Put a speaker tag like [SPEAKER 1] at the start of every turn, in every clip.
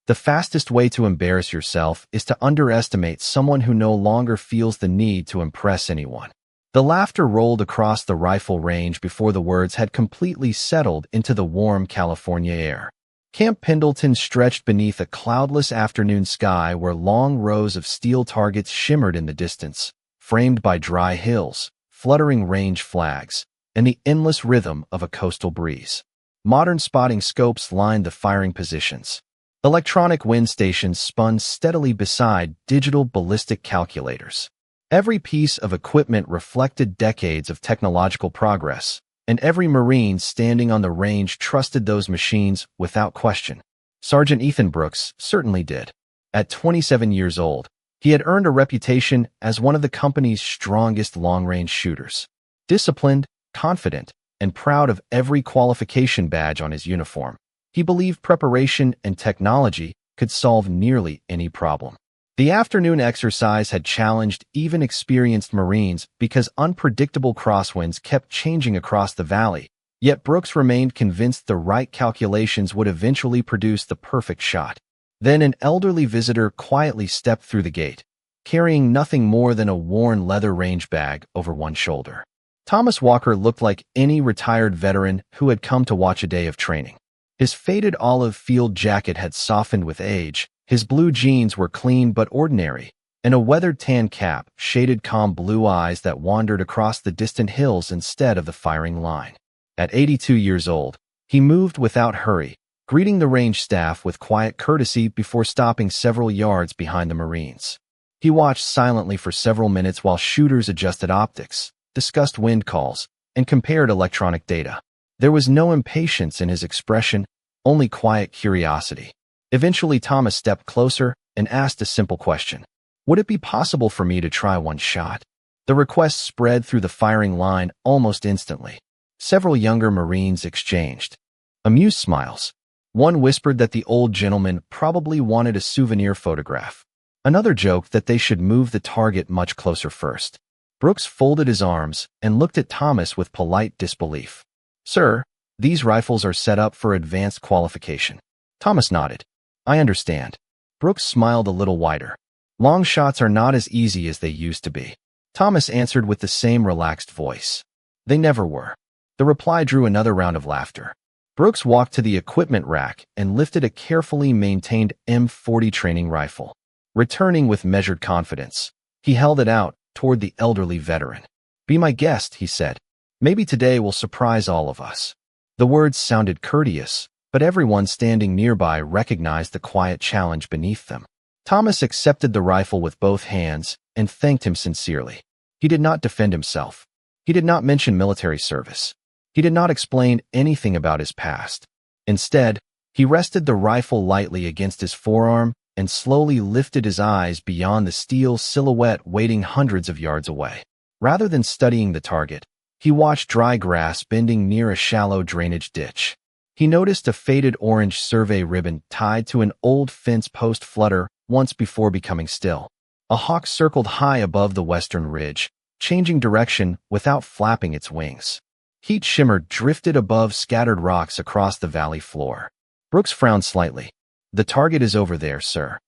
[SPEAKER 1] The fastest way to embarrass yourself is to underestimate someone who no longer feels the need to impress anyone. The laughter rolled across the rifle range before the words had completely settled into the warm California air. Camp Pendleton stretched beneath a cloudless afternoon sky where long rows of steel targets shimmered in the distance, framed by dry hills, fluttering range flags, and the endless rhythm of a coastal breeze. Modern spotting scopes lined the firing positions. Electronic wind stations spun steadily beside digital ballistic calculators. Every piece of equipment reflected decades of technological progress, and every Marine standing on the range trusted those machines without question. Sergeant Ethan Brooks certainly did. At 27 years old, he had earned a reputation as one of the company's strongest long-range shooters. Disciplined, confident, and proud of every qualification badge on his uniform, he believed preparation and technology could solve nearly any problem. The afternoon exercise had challenged even experienced Marines because unpredictable crosswinds kept changing across the valley, yet Brooks remained convinced the right calculations would eventually produce the perfect shot. Then an elderly visitor quietly stepped through the gate, carrying nothing more than a worn leather range bag over one shoulder. Thomas Walker looked like any retired veteran who had come to watch a day of training. His faded olive field jacket had softened with age, his blue jeans were clean but ordinary, and a weathered tan cap shaded calm blue eyes that wandered across the distant hills instead of the firing line. At 82 years old, he moved without hurry, greeting the range staff with quiet courtesy before stopping several yards behind the Marines. He watched silently for several minutes while shooters adjusted optics, discussed wind calls, and compared electronic data. There was no impatience in his expression, only quiet curiosity. Eventually, Thomas stepped closer and asked a simple question. Would it be possible for me to try one shot? The request spread through the firing line almost instantly. Several younger Marines exchanged amused smiles. One whispered that the old gentleman probably wanted a souvenir photograph. Another joked that they should move the target much closer first. Brooks folded his arms and looked at Thomas with polite disbelief. Sir, these rifles are set up for advanced qualification. Thomas nodded. I understand. Brooks smiled a little wider. Long shots are not as easy as they used to be. Thomas answered with the same relaxed voice. They never were. The reply drew another round of laughter. Brooks walked to the equipment rack and lifted a carefully maintained M40 training rifle. Returning with measured confidence, he held it out toward the elderly veteran. Be my guest, he said. Maybe today will surprise all of us. The words sounded courteous, but everyone standing nearby recognized the quiet challenge beneath them. Thomas accepted the rifle with both hands and thanked him sincerely. He did not defend himself. He did not mention military service. He did not explain anything about his past. Instead, he rested the rifle lightly against his forearm and slowly lifted his eyes beyond the steel silhouette waiting hundreds of yards away. Rather than studying the target, he watched dry grass bending near a shallow drainage ditch. He noticed a faded orange survey ribbon tied to an old fence post flutter once before becoming still. A hawk circled high above the western ridge, changing direction without flapping its wings. Heat shimmer drifted above scattered rocks across the valley floor. Brooks frowned slightly. The target is over there, sir.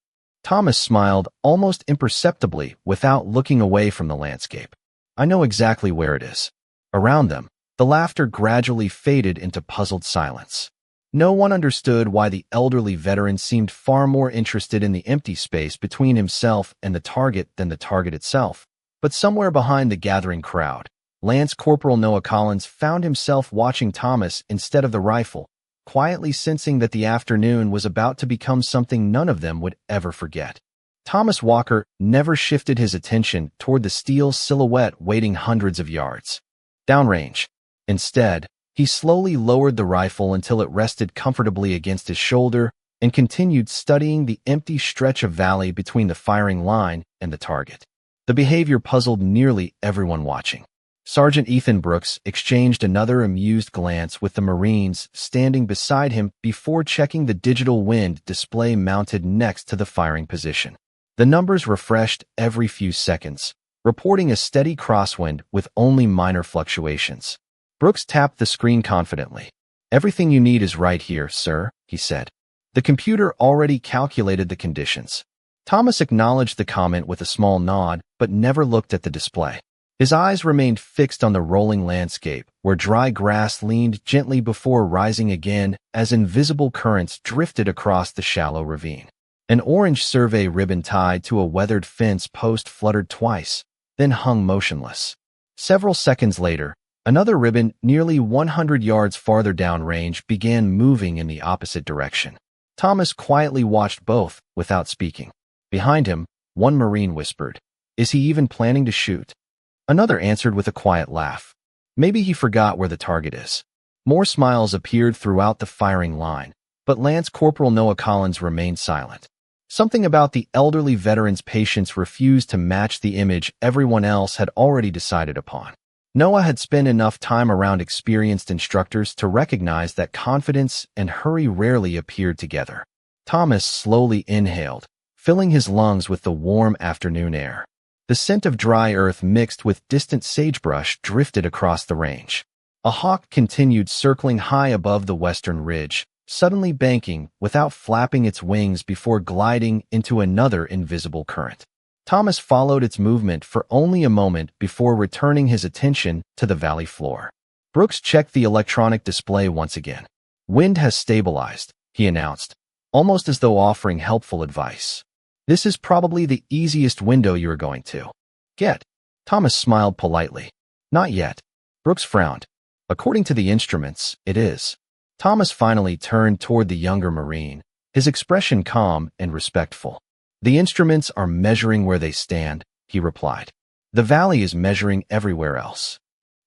[SPEAKER 1] Thomas smiled almost imperceptibly without looking away from the landscape. I know exactly where it is. Around them, the laughter gradually faded into puzzled silence. No one understood why the elderly veteran seemed far more interested in the empty space between himself and the target than the target itself. But somewhere behind the gathering crowd, Lance Corporal Noah Collins found himself watching Thomas instead of the rifle, quietly sensing that the afternoon was about to become something none of them would ever forget. Thomas Walker never shifted his attention toward the steel silhouette waiting hundreds of yards downrange. Instead, he slowly lowered the rifle until it rested comfortably against his shoulder and continued studying the empty stretch of valley between the firing line and the target. The behavior puzzled nearly everyone watching. Sergeant Ethan Brooks exchanged another amused glance with the Marines standing beside him before checking the digital wind display mounted next to the firing position. The numbers refreshed every few seconds, reporting a steady crosswind with only minor fluctuations. Brooks tapped the screen confidently. Everything you need is right here, sir, he said. The computer already calculated the conditions. Thomas acknowledged the comment with a small nod, but never looked at the display. His eyes remained fixed on the rolling landscape, where dry grass leaned gently before rising again as invisible currents drifted across the shallow ravine. An orange survey ribbon tied to a weathered fence post fluttered twice, then hung motionless. Several seconds later, another ribbon nearly 100 yards farther downrange began moving in the opposite direction. Thomas quietly watched both without speaking. Behind him, one Marine whispered, "Is he even planning to shoot?" Another answered with a quiet laugh. "Maybe he forgot where the target is." More smiles appeared throughout the firing line, but Lance Corporal Noah Collins remained silent. Something about the elderly veteran's patience refused to match the image everyone else had already decided upon. Noah had spent enough time around experienced instructors to recognize that confidence and hurry rarely appeared together. Thomas slowly inhaled, filling his lungs with the warm afternoon air. The scent of dry earth mixed with distant sagebrush drifted across the range. A hawk continued circling high above the western ridge, suddenly banking without flapping its wings before gliding into another invisible current. Thomas followed its movement for only a moment before returning his attention to the valley floor. Brooks checked the electronic display once again. "Wind has stabilized," he announced, almost as though offering helpful advice. "This is probably the easiest window you are going to get." Thomas smiled politely. "Not yet." Brooks frowned. "According to the instruments, it is." Thomas finally turned toward the younger Marine, his expression calm and respectful. "The instruments are measuring where they stand," he replied. "The valley is measuring everywhere else."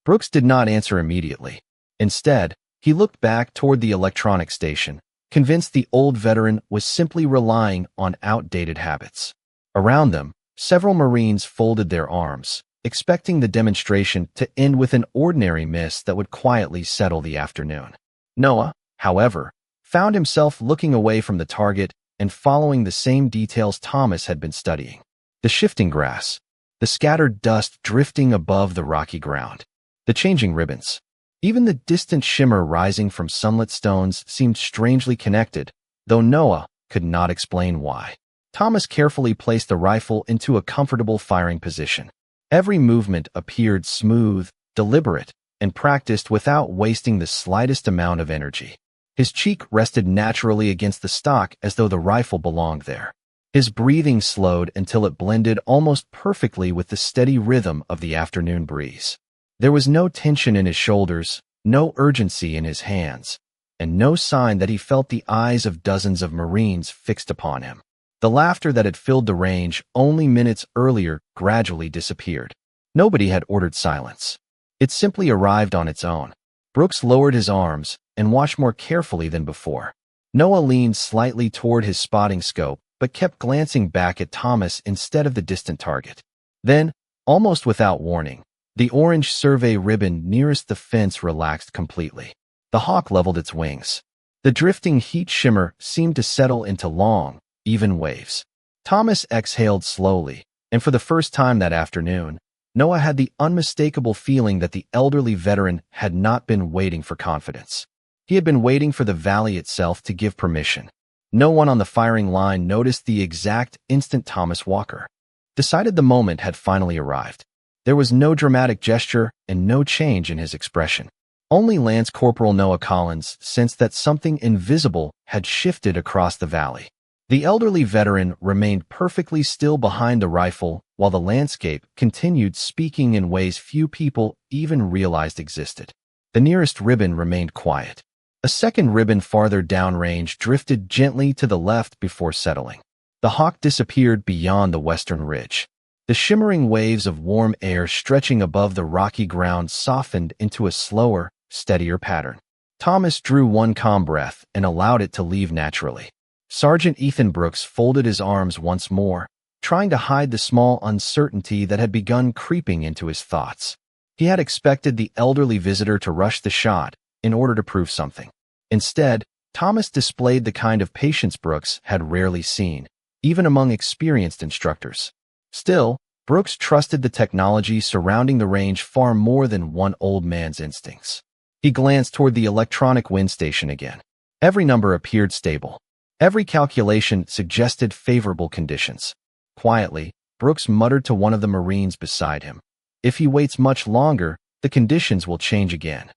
[SPEAKER 1] Brooks did not answer immediately. Instead, he looked back toward the electronic station, convinced the old veteran was simply relying on outdated habits. Around them, several Marines folded their arms, expecting the demonstration to end with an ordinary miss that would quietly settle the afternoon. Noah, however, found himself looking away from the target and following the same details Thomas had been studying. The shifting grass, the scattered dust drifting above the rocky ground, the changing ribbons. Even the distant shimmer rising from sunlit stones seemed strangely connected, though Noah could not explain why. Thomas carefully placed the rifle into a comfortable firing position. Every movement appeared smooth, deliberate, and practiced without wasting the slightest amount of energy. His cheek rested naturally against the stock as though the rifle belonged there. His breathing slowed until it blended almost perfectly with the steady rhythm of the afternoon breeze. There was no tension in his shoulders, no urgency in his hands, and no sign that he felt the eyes of dozens of Marines fixed upon him. The laughter that had filled the range only minutes earlier gradually disappeared. Nobody had ordered silence. It simply arrived on its own. Brooks lowered his arms and watched more carefully than before. Noah leaned slightly toward his spotting scope, but kept glancing back at Thomas instead of the distant target. Then, almost without warning, the orange survey ribbon nearest the fence relaxed completely. The hawk leveled its wings. The drifting heat shimmer seemed to settle into long, even waves. Thomas exhaled slowly, and for the first time that afternoon, Noah had the unmistakable feeling that the elderly veteran had not been waiting for confidence. He had been waiting for the valley itself to give permission. No one on the firing line noticed the exact instant Thomas Walker decided the moment had finally arrived. There was no dramatic gesture and no change in his expression. Only Lance Corporal Noah Collins sensed that something invisible had shifted across the valley. The elderly veteran remained perfectly still behind the rifle while the landscape continued speaking in ways few people even realized existed. The nearest ribbon remained quiet. A second ribbon farther downrange drifted gently to the left before settling. The hawk disappeared beyond the western ridge. The shimmering waves of warm air stretching above the rocky ground softened into a slower, steadier pattern. Thomas drew one calm breath and allowed it to leave naturally. Sergeant Ethan Brooks folded his arms once more, trying to hide the small uncertainty that had begun creeping into his thoughts. He had expected the elderly visitor to rush the shot in order to prove something. Instead, Thomas displayed the kind of patience Brooks had rarely seen, even among experienced instructors. Still, Brooks trusted the technology surrounding the range far more than one old man's instincts. He glanced toward the electronic wind station again. Every number appeared stable. Every calculation suggested favorable conditions. Quietly, Brooks muttered to one of the Marines beside him. If he waits much longer, the conditions will change again.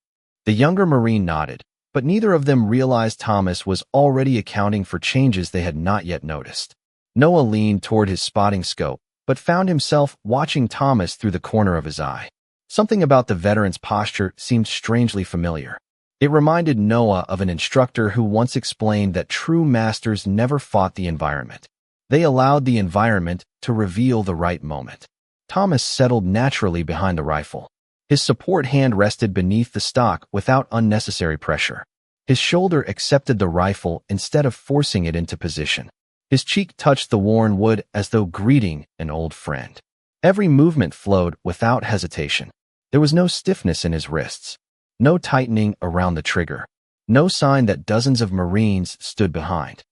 [SPEAKER 1] The younger Marine nodded, but neither of them realized Thomas was already accounting for changes they had not yet noticed. Noah leaned toward his spotting scope, but found himself watching Thomas through the corner of his eye. Something about the veteran's posture seemed strangely familiar. It reminded Noah of an instructor who once explained that true masters never fought the environment. They allowed the environment to reveal the right moment. Thomas settled naturally behind the rifle. His support hand rested beneath the stock without unnecessary pressure. His shoulder accepted the rifle instead of forcing it into position. His cheek touched the worn wood as though greeting an old friend. Every movement flowed without hesitation. There was no stiffness in his wrists, no tightening around the trigger, no sign that dozens of Marines stood behind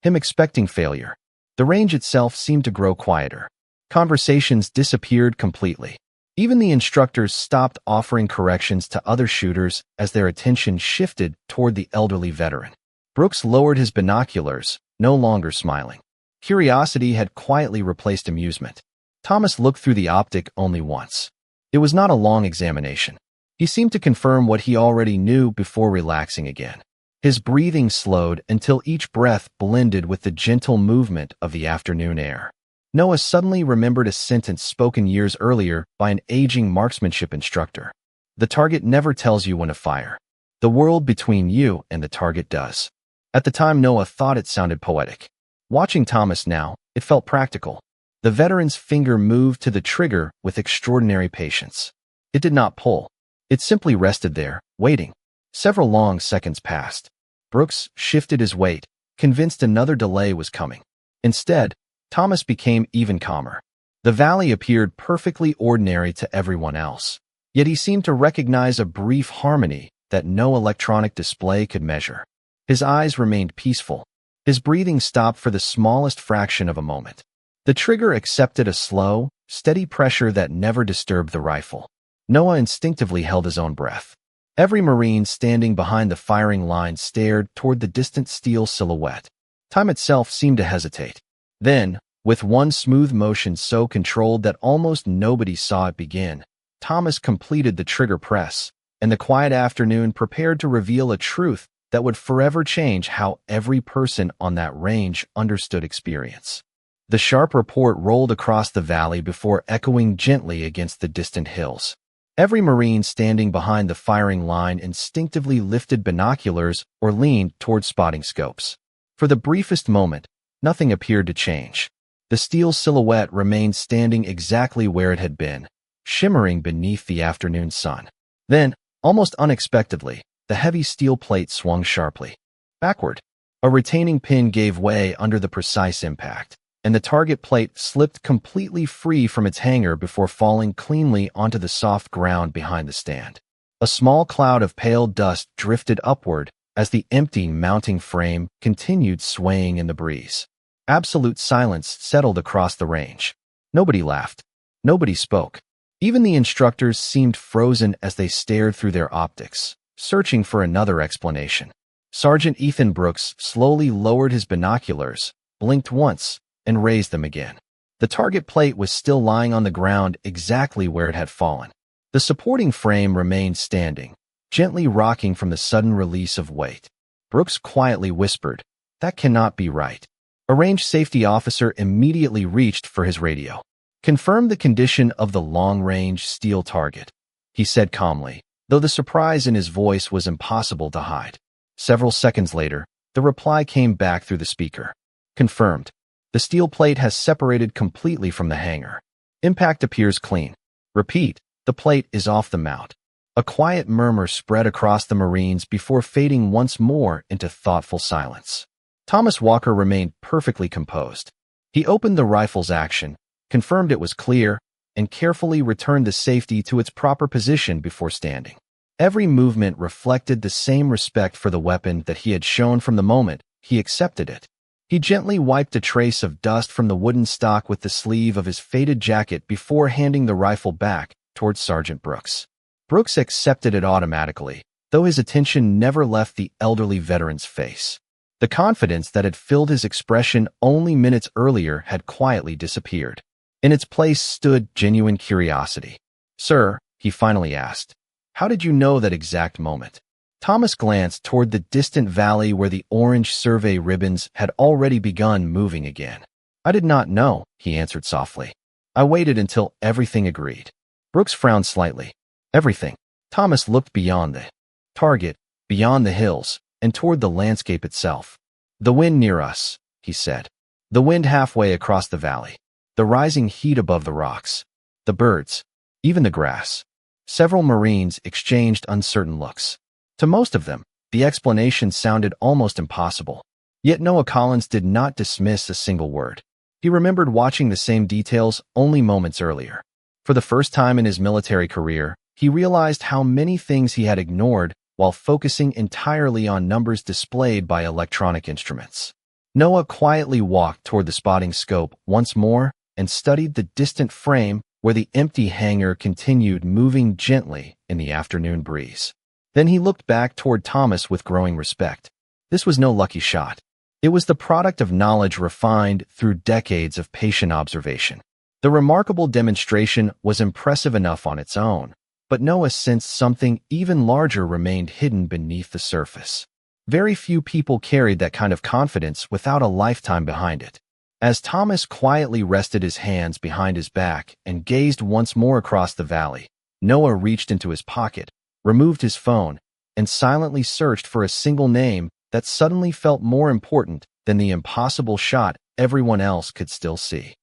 [SPEAKER 1] him expecting failure. The range itself seemed to grow quieter. Conversations disappeared completely. Even the instructors stopped offering corrections to other shooters as their attention shifted toward the elderly veteran. Brooks lowered his binoculars, no longer smiling. Curiosity had quietly replaced amusement. Thomas looked through the optic only once. It was not a long examination. He seemed to confirm what he already knew before relaxing again. His breathing slowed until each breath blended with the gentle movement of the afternoon air. Noah suddenly remembered a sentence spoken years earlier by an aging marksmanship instructor. The target never tells you when to fire. The world between you and the target does. At the time, Noah thought it sounded poetic. Watching Thomas now, it felt practical. The veteran's finger moved to the trigger with extraordinary patience. It did not pull. It simply rested there, waiting. Several long seconds passed. Brooks shifted his weight, convinced another delay was coming. Instead, Thomas became even calmer. The valley appeared perfectly ordinary to everyone else, yet he seemed to recognize a brief harmony that no electronic display could measure. His eyes remained peaceful. His breathing stopped for the smallest fraction of a moment. The trigger accepted a slow, steady pressure that never disturbed the rifle. Noah instinctively held his own breath. Every Marine standing behind the firing line stared toward the distant steel silhouette. Time itself seemed to hesitate. Then, with one smooth motion so controlled that almost nobody saw it begin, Thomas completed the trigger press, and the quiet afternoon prepared to reveal a truth that would forever change how every person on that range understood experience. The sharp report rolled across the valley before echoing gently against the distant hills. Every Marine standing behind the firing line instinctively lifted binoculars or leaned toward spotting scopes. For the briefest moment, nothing appeared to change. The steel silhouette remained standing exactly where it had been, shimmering beneath the afternoon sun. Then, almost unexpectedly, the heavy steel plate swung sharply backward. A retaining pin gave way under the precise impact, and the target plate slipped completely free from its hanger before falling cleanly onto the soft ground behind the stand. A small cloud of pale dust drifted upward as the empty mounting frame continued swaying in the breeze. Absolute silence settled across the range. Nobody laughed. Nobody spoke. Even the instructors seemed frozen as they stared through their optics, searching for another explanation. Sergeant Ethan Brooks slowly lowered his binoculars, blinked once, and raised them again. The target plate was still lying on the ground exactly where it had fallen. The supporting frame remained standing, gently rocking from the sudden release of weight. Brooks quietly whispered, "That cannot be right." A range safety officer immediately reached for his radio. "Confirm the condition of the long-range steel target," he said calmly, though the surprise in his voice was impossible to hide. Several seconds later, the reply came back through the speaker. "Confirmed. The steel plate has separated completely from the hanger. Impact appears clean. Repeat, the plate is off the mount." A quiet murmur spread across the Marines before fading once more into thoughtful silence. Thomas Walker remained perfectly composed. He opened the rifle's action, confirmed it was clear, and carefully returned the safety to its proper position before standing. Every movement reflected the same respect for the weapon that he had shown from the moment he accepted it. He gently wiped a trace of dust from the wooden stock with the sleeve of his faded jacket before handing the rifle back towards Sergeant Brooks. Brooks accepted it automatically, though his attention never left the elderly veteran's face. The confidence that had filled his expression only minutes earlier had quietly disappeared. In its place stood genuine curiosity. "Sir," he finally asked, "how did you know that exact moment?" Thomas glanced toward the distant valley where the orange survey ribbons had already begun moving again. "I did not know," he answered softly. "I waited until everything agreed." Brooks frowned slightly. "Everything?" Thomas looked beyond the target, beyond the hills, and toward the landscape itself. "The wind near us," he said. "The wind halfway across the valley. The rising heat above the rocks. The birds. Even the grass." Several Marines exchanged uncertain looks. To most of them, the explanation sounded almost impossible. Yet Noah Collins did not dismiss a single word. He remembered watching the same details only moments earlier. For the first time in his military career, he realized how many things he had ignored while focusing entirely on numbers displayed by electronic instruments. Noah quietly walked toward the spotting scope once more and studied the distant frame where the empty hangar continued moving gently in the afternoon breeze. Then he looked back toward Thomas with growing respect. This was no lucky shot. It was the product of knowledge refined through decades of patient observation. The remarkable demonstration was impressive enough on its own, but Noah sensed something even larger remained hidden beneath the surface. Very few people carried that kind of confidence without a lifetime behind it. As Thomas quietly rested his hands behind his back and gazed once more across the valley, Noah reached into his pocket, removed his phone, and silently searched for a single name that suddenly felt more important than the impossible shot everyone else could still see.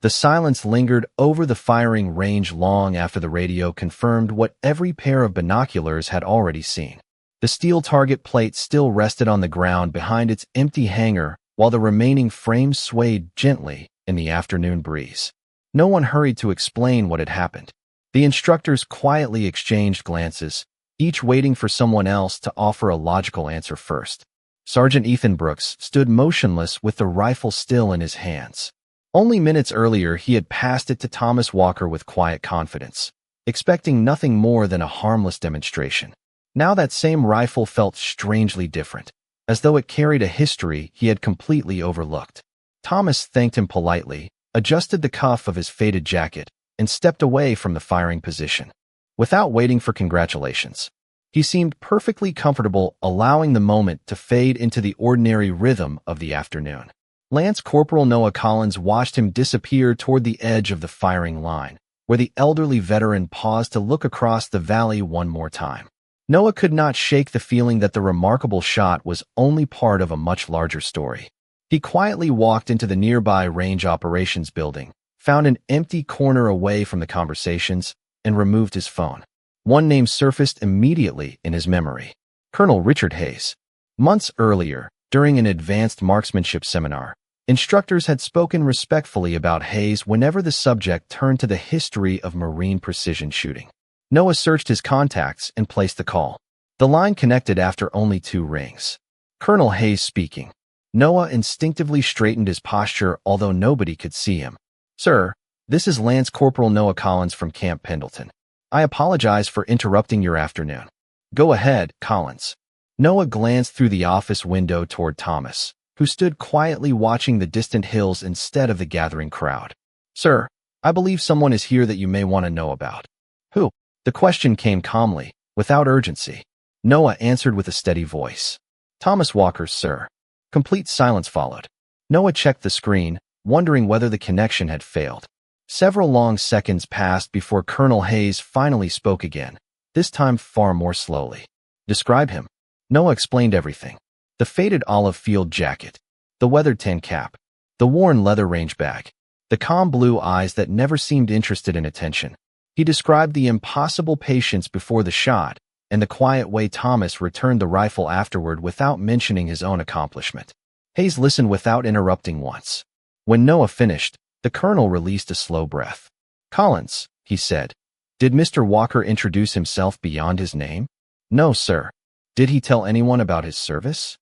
[SPEAKER 1] The silence lingered over the firing range long after the radio confirmed what every pair of binoculars had already seen. The steel target plate still rested on the ground behind its empty hangar while the remaining frame swayed gently in the afternoon breeze. No one hurried to explain what had happened. The instructors quietly exchanged glances, each waiting for someone else to offer a logical answer first. Sergeant Ethan Brooks stood motionless with the rifle still in his hands. Only minutes earlier, he had passed it to Thomas Walker with quiet confidence, expecting nothing more than a harmless demonstration. Now that same rifle felt strangely different, as though it carried a history he had completely overlooked. Thomas thanked him politely, adjusted the cuff of his faded jacket, and stepped away from the firing position. Without waiting for congratulations, he seemed perfectly comfortable allowing the moment to fade into the ordinary rhythm of the afternoon. Lance Corporal Noah Collins watched him disappear toward the edge of the firing line, where the elderly veteran paused to look across the valley one more time. Noah could not shake the feeling that the remarkable shot was only part of a much larger story. He quietly walked into the nearby range operations building, found an empty corner away from the conversations, and removed his phone. One name surfaced immediately in his memory: Colonel Richard Hayes. Months earlier, during an advanced marksmanship seminar, instructors had spoken respectfully about Hayes whenever the subject turned to the history of Marine precision shooting. Noah searched his contacts and placed the call. The line connected after only 2 rings. "Colonel Hayes speaking." Noah instinctively straightened his posture, although nobody could see him. "Sir, this is Lance Corporal Noah Collins from Camp Pendleton. I apologize for interrupting your afternoon." "Go ahead, Collins." Noah glanced through the office window toward Thomas, who stood quietly watching the distant hills instead of the gathering crowd. "Sir, I believe someone is here that you may want to know about." "Who?" The question came calmly, without urgency. Noah answered with a steady voice. "Thomas Walker, sir." Complete silence followed. Noah checked the screen, wondering whether the connection had failed. Several long seconds passed before Colonel Hayes finally spoke again, this time far more slowly. "Describe him." Noah explained everything. The faded olive field jacket, the weathered tan cap, the worn leather range bag, the calm blue eyes that never seemed interested in attention. He described the impossible patience before the shot and the quiet way Thomas returned the rifle afterward without mentioning his own accomplishment. Hayes listened without interrupting once. When Noah finished, the colonel released a slow breath. "Collins," he said. "Did Mr. Walker introduce himself beyond his name?" "No, sir." "Did he tell anyone about his service?"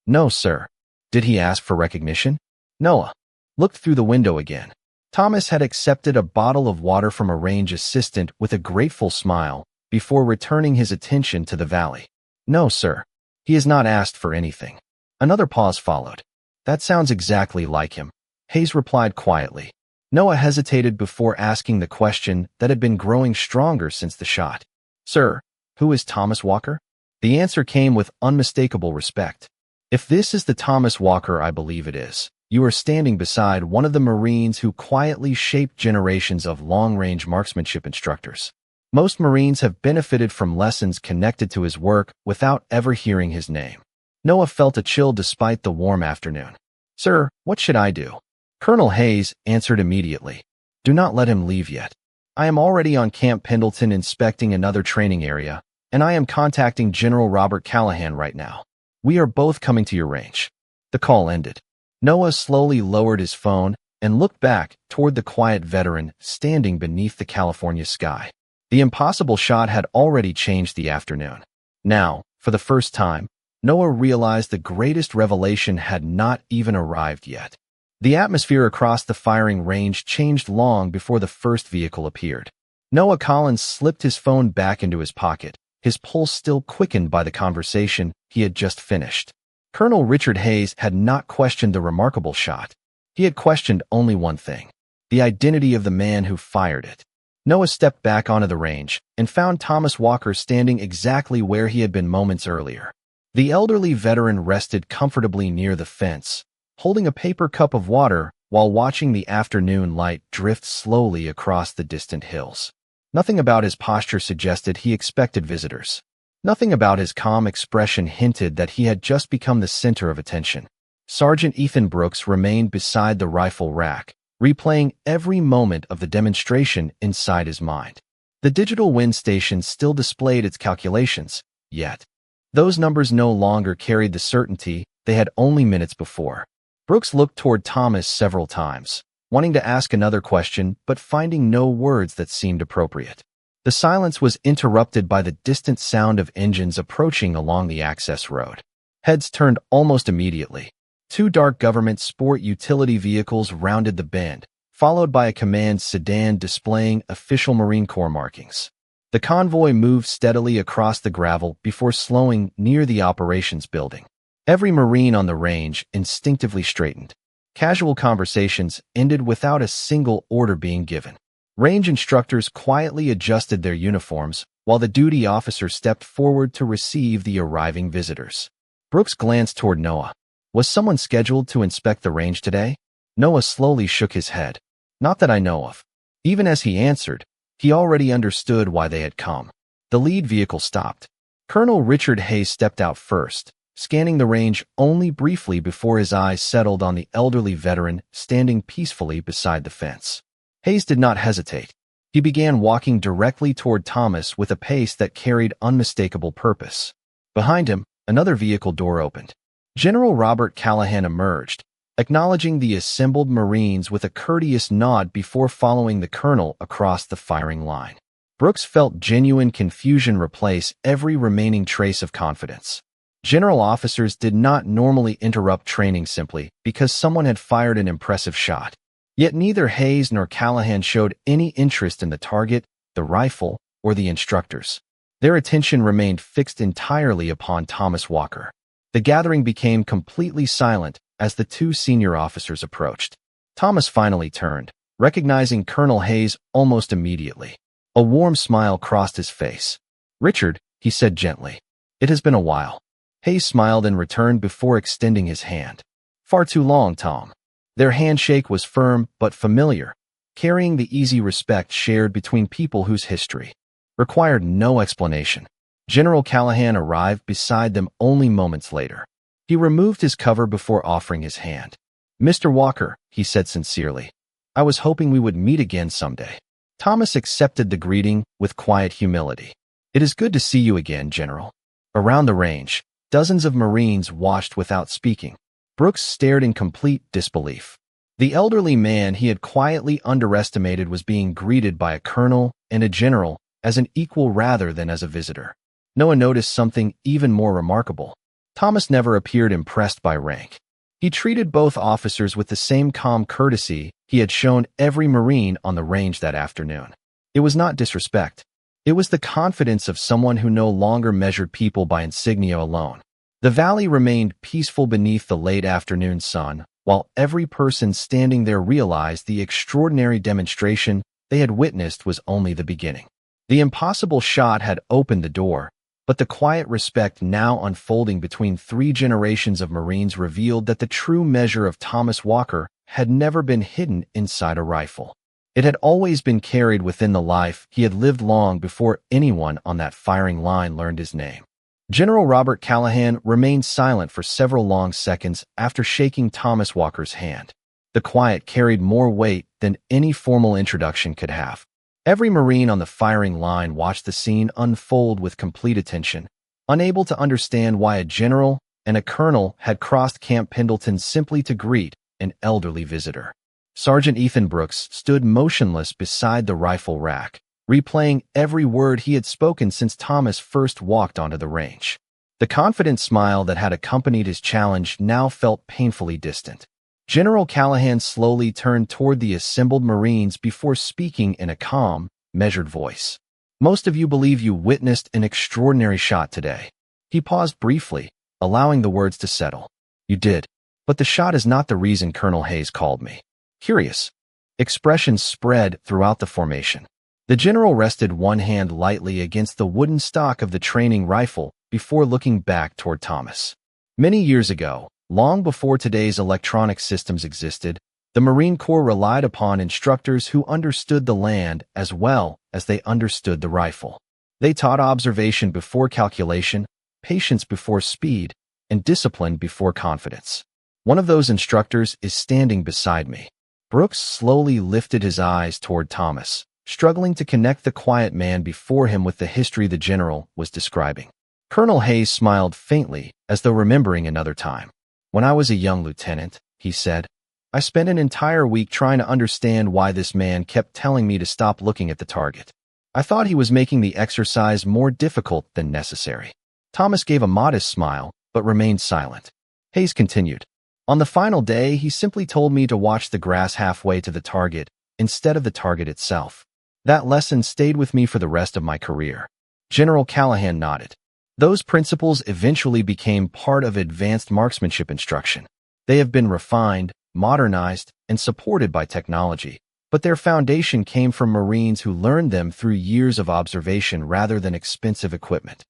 [SPEAKER 1] "No, sir." "Did he ask for recognition?" Noah looked through the window again. Thomas had accepted a bottle of water from a range assistant with a grateful smile before returning his attention to the valley. "No, sir. He has not asked for anything." Another pause followed. That sounds exactly like him, Hayes replied quietly. Noah hesitated before asking the question that had been growing stronger since the shot. Sir, who is Thomas Walker? The answer came with unmistakable respect. If this is the Thomas Walker I believe it is, you are standing beside one of the Marines who quietly shaped generations of long-range marksmanship instructors. Most Marines have benefited from lessons connected to his work without ever hearing his name. Noah felt a chill despite the warm afternoon. Sir, what should I do? Colonel Hayes answered immediately. Do not let him leave yet. I am already on Camp Pendleton inspecting another training area, and I am contacting General Robert Callahan right now. We are both coming to your range. The call ended. Noah slowly lowered his phone and looked back toward the quiet veteran standing beneath the California sky. The impossible shot had already changed the afternoon. Now, for the first time, Noah realized the greatest revelation had not even arrived yet. The atmosphere across the firing range changed long before the first vehicle appeared. Noah Collins slipped his phone back into his pocket, his pulse still quickened by the conversation he had just finished. Colonel Richard Hayes had not questioned the remarkable shot. He had questioned only one thing: the identity of the man who fired it. Noah stepped back onto the range and found Thomas Walker standing exactly where he had been moments earlier. The elderly veteran rested comfortably near the fence, holding a paper cup of water while watching the afternoon light drift slowly across the distant hills. Nothing about his posture suggested he expected visitors. Nothing about his calm expression hinted that he had just become the center of attention. Sergeant Ethan Brooks remained beside the rifle rack, replaying every moment of the demonstration inside his mind. The digital wind station still displayed its calculations, yet those numbers no longer carried the certainty they had only minutes before. Brooks looked toward Thomas several times, wanting to ask another question but finding no words that seemed appropriate. The silence was interrupted by the distant sound of engines approaching along the access road. Heads turned almost immediately. Two dark government sport utility vehicles rounded the bend, followed by a command sedan displaying official Marine Corps markings. The convoy moved steadily across the gravel before slowing near the operations building. Every Marine on the range instinctively straightened. Casual conversations ended without a single order being given. Range instructors quietly adjusted their uniforms, while the duty officer stepped forward to receive the arriving visitors. Brooks glanced toward Noah. Was someone scheduled to inspect the range today? Noah slowly shook his head. Not that I know of. Even as he answered, he already understood why they had come. The lead vehicle stopped. Colonel Richard Hayes stepped out first, scanning the range only briefly before his eyes settled on the elderly veteran standing peacefully beside the fence. Hayes did not hesitate. He began walking directly toward Thomas with a pace that carried unmistakable purpose. Behind him, another vehicle door opened. General Robert Callahan emerged, acknowledging the assembled Marines with a courteous nod before following the colonel across the firing line. Brooks felt genuine confusion replace every remaining trace of confidence. General officers did not normally interrupt training simply because someone had fired an impressive shot. Yet neither Hayes nor Callahan showed any interest in the target, the rifle, or the instructors. Their attention remained fixed entirely upon Thomas Walker. The gathering became completely silent as the two senior officers approached. Thomas finally turned, recognizing Colonel Hayes almost immediately. A warm smile crossed his face. Richard, he said gently. It has been a while. Hayes smiled and returned before extending his hand. Far too long, Tom. Their handshake was firm but familiar, carrying the easy respect shared between people whose history required no explanation. General Callahan arrived beside them only moments later. He removed his cover before offering his hand. Mr. Walker, he said sincerely, I was hoping we would meet again someday. Thomas accepted the greeting with quiet humility. It is good to see you again, General. Around the range, dozens of Marines watched without speaking. Brooks stared in complete disbelief. The elderly man he had quietly underestimated was being greeted by a colonel and a general as an equal rather than as a visitor. Noah noticed something even more remarkable. Thomas never appeared impressed by rank. He treated both officers with the same calm courtesy he had shown every Marine on the range that afternoon. It was not disrespect. It was the confidence of someone who no longer measured people by insignia alone. The valley remained peaceful beneath the late afternoon sun, while every person standing there realized the extraordinary demonstration they had witnessed was only the beginning. The impossible shot had opened the door, but the quiet respect now unfolding between 3 generations of Marines revealed that the true measure of Thomas Walker had never been hidden inside a rifle. It had always been carried within the life he had lived long before anyone on that firing line learned his name. General Robert Callahan remained silent for several long seconds after shaking Thomas Walker's hand. The quiet carried more weight than any formal introduction could have. Every Marine on the firing line watched the scene unfold with complete attention, unable to understand why a general and a colonel had crossed Camp Pendleton simply to greet an elderly visitor. Sergeant Ethan Brooks stood motionless beside the rifle rack, replaying every word he had spoken since Thomas first walked onto the range. The confident smile that had accompanied his challenge now felt painfully distant. General Callahan slowly turned toward the assembled Marines before speaking in a calm, measured voice. "Most of you believe you witnessed an extraordinary shot today." He paused briefly, allowing the words to settle. "You did, but the shot is not the reason Colonel Hayes called me." Curious expressions spread throughout the formation. The general rested one hand lightly against the wooden stock of the training rifle before looking back toward Thomas. Many years ago, long before today's electronic systems existed, the Marine Corps relied upon instructors who understood the land as well as they understood the rifle. They taught observation before calculation, patience before speed, and discipline before confidence. One of those instructors is standing beside me. Brooks slowly lifted his eyes toward Thomas, struggling to connect the quiet man before him with the history the general was describing. Colonel Hayes smiled faintly, as though remembering another time. "When I was a young lieutenant," he said, "I spent an entire week trying to understand why this man kept telling me to stop looking at the target. I thought he was making the exercise more difficult than necessary." Thomas gave a modest smile, but remained silent. Hayes continued, "On the final day, he simply told me to watch the grass halfway to the target instead of the target itself. That lesson stayed with me for the rest of my career." General Callahan nodded. "Those principles eventually became part of advanced marksmanship instruction. They have been refined, modernized, and supported by technology, but their foundation came from Marines who learned them through years of observation rather than expensive equipment."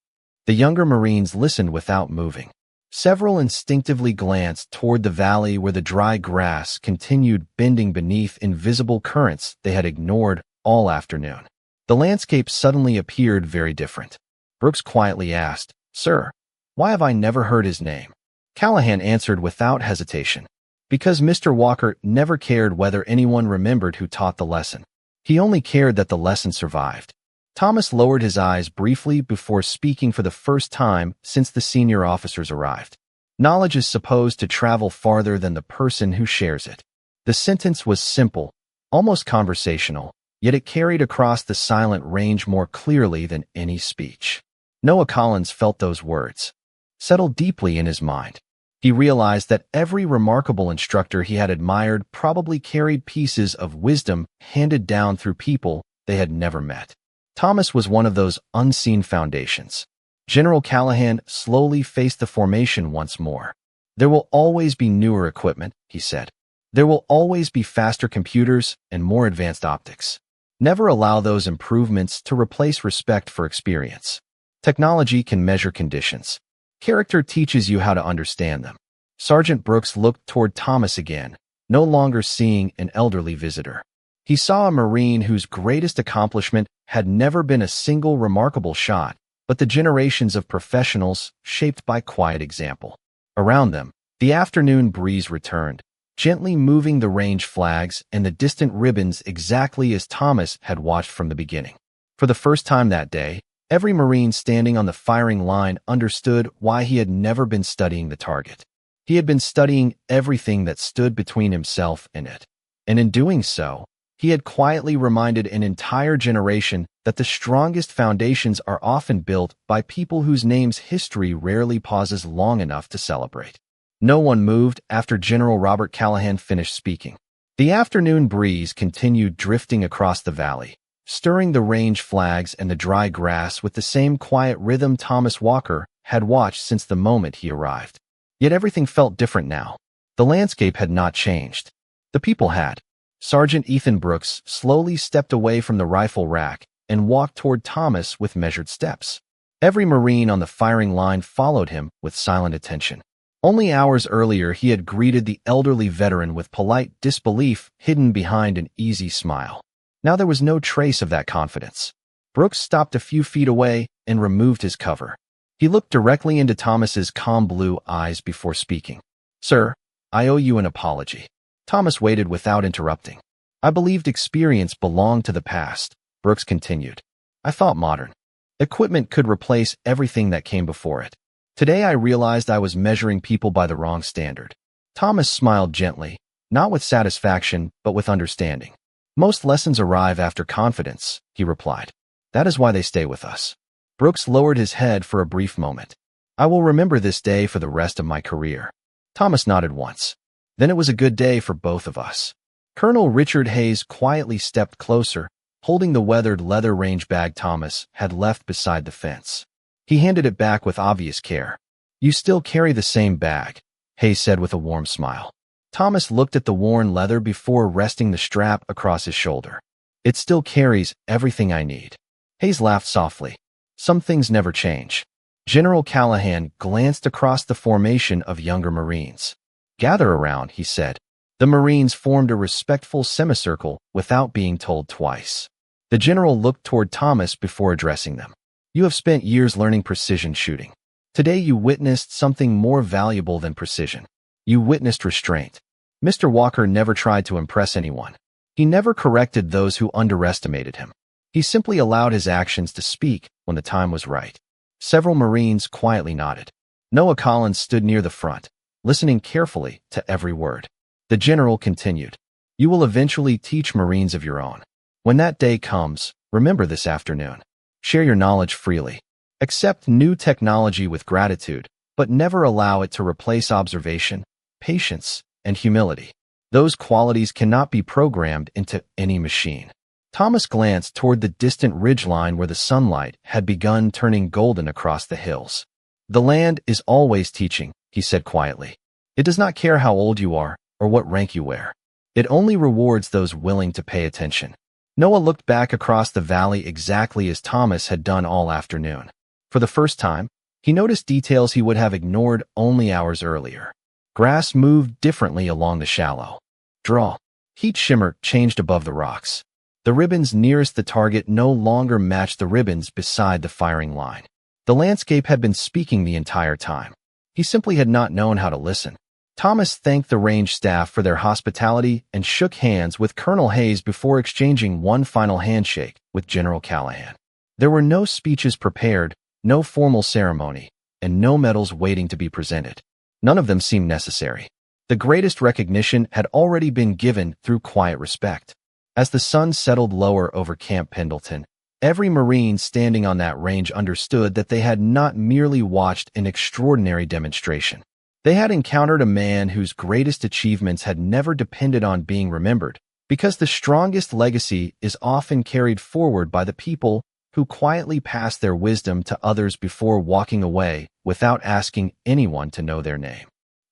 [SPEAKER 1] The younger Marines listened without moving. Several instinctively glanced toward the valley where the dry grass continued bending beneath invisible currents they had ignored all afternoon. The landscape suddenly appeared very different. Brooks quietly asked, "Sir, why have I never heard his name?" Callahan answered without hesitation, "Because Mr. Walker never cared whether anyone remembered who taught the lesson. He only cared that the lesson survived." Thomas lowered his eyes briefly before speaking for the first time since the senior officers arrived. "Knowledge is supposed to travel farther than the person who shares it." The sentence was simple, almost conversational, yet it carried across the silent range more clearly than any speech. Noah Collins felt those words settle deeply in his mind. He realized that every remarkable instructor he had admired probably carried pieces of wisdom handed down through people they had never met. Thomas was one of those unseen foundations. General Callahan slowly faced the formation once more. "There will always be newer equipment," he said. "There will always be faster computers and more advanced optics. Never allow those improvements to replace respect for experience. Technology can measure conditions. Character teaches you how to understand them." Sergeant Brooks looked toward Thomas again, no longer seeing an elderly visitor. He saw a Marine whose greatest accomplishment had never been a single remarkable shot, but the generations of professionals shaped by quiet example. Around them, the afternoon breeze returned, gently moving the range flags and the distant ribbons exactly as Thomas had watched from the beginning. For the first time that day, every Marine standing on the firing line understood why he had never been studying the target. He had been studying everything that stood between himself and it. And in doing so, he had quietly reminded an entire generation that the strongest foundations are often built by people whose names history rarely pauses long enough to celebrate. No one moved after General Robert Callahan finished speaking. The afternoon breeze continued drifting across the valley, stirring the range flags and the dry grass with the same quiet rhythm Thomas Walker had watched since the moment he arrived. Yet everything felt different now. The landscape had not changed. The people had. Sergeant Ethan Brooks slowly stepped away from the rifle rack and walked toward Thomas with measured steps. Every Marine on the firing line followed him with silent attention. Only hours earlier he had greeted the elderly veteran with polite disbelief hidden behind an easy smile. Now there was no trace of that confidence. Brooks stopped a few feet away and removed his cover. He looked directly into Thomas's calm blue eyes before speaking. "Sir, I owe you an apology." Thomas waited without interrupting. "I believed experience belonged to the past," Brooks continued. "I thought modern equipment could replace everything that came before it. Today I realized I was measuring people by the wrong standard." Thomas smiled gently, not with satisfaction, but with understanding. "Most lessons arrive after confidence," he replied. "That is why they stay with us." Brooks lowered his head for a brief moment. "I will remember this day for the rest of my career." Thomas nodded once. "Then it was a good day for both of us." Colonel Richard Hayes quietly stepped closer, holding the weathered leather range bag Thomas had left beside the fence. He handed it back with obvious care. "You still carry the same bag," Hayes said with a warm smile. Thomas looked at the worn leather before resting the strap across his shoulder. "It still carries everything I need." Hayes laughed softly. "Some things never change." General Callahan glanced across the formation of younger Marines. "Gather around," he said. The Marines formed a respectful semicircle without being told twice. The general looked toward Thomas before addressing them. "You have spent years learning precision shooting. Today you witnessed something more valuable than precision. You witnessed restraint." Mr. Walker never tried to impress anyone. He never corrected those who underestimated him. He simply allowed his actions to speak when the time was right. Several Marines quietly nodded. Noah Collins stood near the front, listening carefully to every word. The general continued. "You will eventually teach Marines of your own. When that day comes, remember this afternoon. Share your knowledge freely. Accept new technology with gratitude, but never allow it to replace observation, patience, and humility. Those qualities cannot be programmed into any machine." Thomas glanced toward the distant ridgeline where the sunlight had begun turning golden across the hills. "The land is always teaching," he said quietly. "It does not care how old you are or what rank you wear. It only rewards those willing to pay attention." Noah looked back across the valley exactly as Thomas had done all afternoon. For the first time, he noticed details he would have ignored only hours earlier. Grass moved differently along the shallow draw. Heat shimmer changed above the rocks. The ribbons nearest the target no longer matched the ribbons beside the firing line. The landscape had been speaking the entire time. He simply had not known how to listen. Thomas thanked the range staff for their hospitality and shook hands with Colonel Hayes before exchanging one final handshake with General Callahan. There were no speeches prepared, no formal ceremony, and no medals waiting to be presented. None of them seemed necessary. The greatest recognition had already been given through quiet respect. As the sun settled lower over Camp Pendleton, every Marine standing on that range understood that they had not merely watched an extraordinary demonstration. They had encountered a man whose greatest achievements had never depended on being remembered, because the strongest legacy is often carried forward by the people who quietly pass their wisdom to others before walking away without asking anyone to know their name.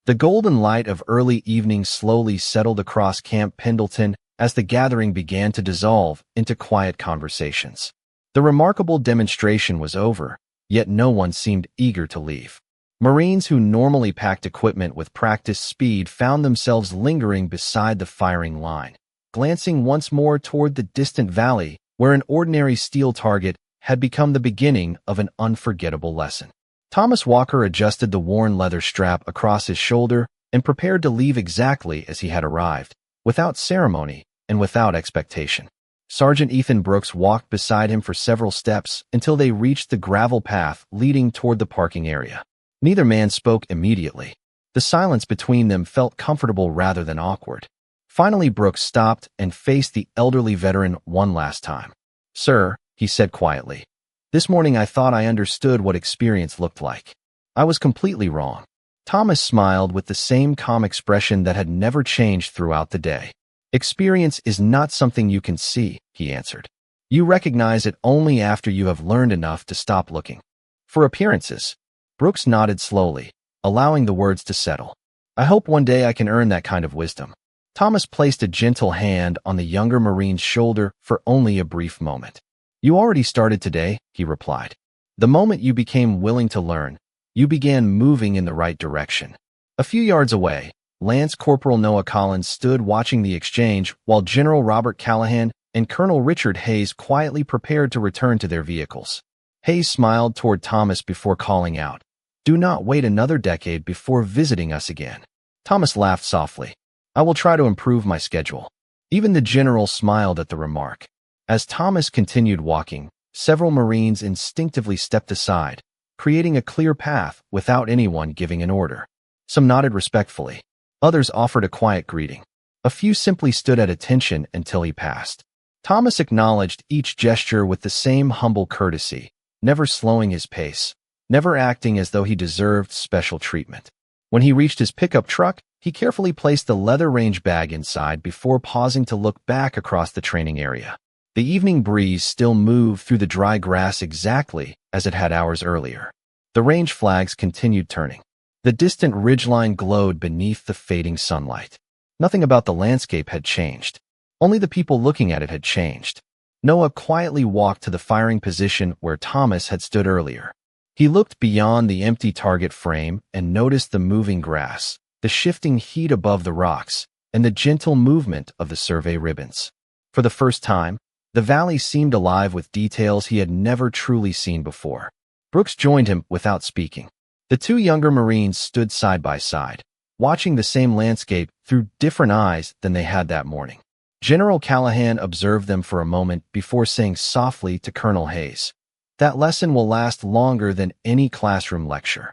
[SPEAKER 1] The golden light of early evening slowly settled across Camp Pendleton as the gathering began to dissolve into quiet conversations. The remarkable demonstration was over, yet no one seemed eager to leave. Marines who normally packed equipment with practiced speed found themselves lingering beside the firing line, glancing once more toward the distant valley where an ordinary steel target had become the beginning of an unforgettable lesson. Thomas Walker adjusted the worn leather strap across his shoulder and prepared to leave exactly as he had arrived, without ceremony and without expectation. Sergeant Ethan Brooks walked beside him for several steps until they reached the gravel path leading toward the parking area. Neither man spoke immediately. The silence between them felt comfortable rather than awkward. Finally, Brooks stopped and faced the elderly veteran one last time. "Sir," he said quietly, "this morning I thought I understood what experience looked like. I was completely wrong." Thomas smiled with the same calm expression that had never changed throughout the day. "Experience is not something you can see," he answered. "You recognize it only after you have learned enough to stop looking for appearances." Brooks nodded slowly, allowing the words to settle. I hope one day I can earn that kind of wisdom. Thomas placed a gentle hand on the younger Marine's shoulder for only a brief moment. You already started today, he replied. The moment you became willing to learn, you began moving in the right direction. A few yards away, Lance Corporal Noah Collins stood watching the exchange while General Robert Callahan and Colonel Richard Hayes quietly prepared to return to their vehicles. Hayes smiled toward Thomas before calling out, "Do not wait another decade before visiting us again." Thomas laughed softly. "I will try to improve my schedule." Even the general smiled at the remark. As Thomas continued walking, several Marines instinctively stepped aside, creating a clear path without anyone giving an order. Some nodded respectfully. Others offered a quiet greeting. A few simply stood at attention until he passed. Thomas acknowledged each gesture with the same humble courtesy, never slowing his pace, never acting as though he deserved special treatment. When he reached his pickup truck, he carefully placed the leather range bag inside before pausing to look back across the training area. The evening breeze still moved through the dry grass exactly as it had hours earlier. The range flags continued turning. The distant ridgeline glowed beneath the fading sunlight. Nothing about the landscape had changed. Only the people looking at it had changed. Noah quietly walked to the firing position where Thomas had stood earlier. He looked beyond the empty target frame and noticed the moving grass, the shifting heat above the rocks, and the gentle movement of the survey ribbons. For the first time, the valley seemed alive with details he had never truly seen before. Brooks joined him without speaking. The two younger Marines stood side by side, watching the same landscape through different eyes than they had that morning. General Callahan observed them for a moment before saying softly to Colonel Hayes, "That lesson will last longer than any classroom lecture."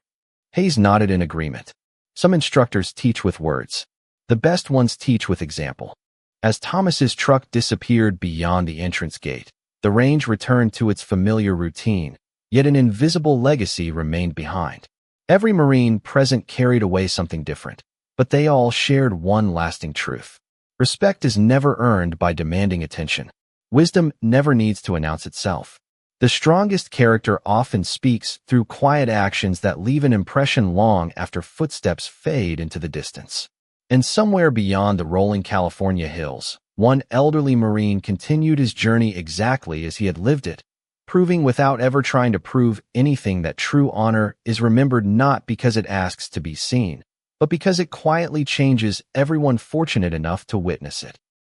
[SPEAKER 1] Hayes nodded in agreement. Some instructors teach with words. The best ones teach with example. As Thomas's truck disappeared beyond the entrance gate, the range returned to its familiar routine, yet an invisible legacy remained behind. Every Marine present carried away something different, but they all shared one lasting truth. Respect is never earned by demanding attention. Wisdom never needs to announce itself. The strongest character often speaks through quiet actions that leave an impression long after footsteps fade into the distance. And somewhere beyond the rolling California hills, one elderly Marine continued his journey exactly as he had lived it, proving without ever trying to prove anything that true honor is remembered not because it asks to be seen, but because it quietly changes everyone fortunate enough to witness it.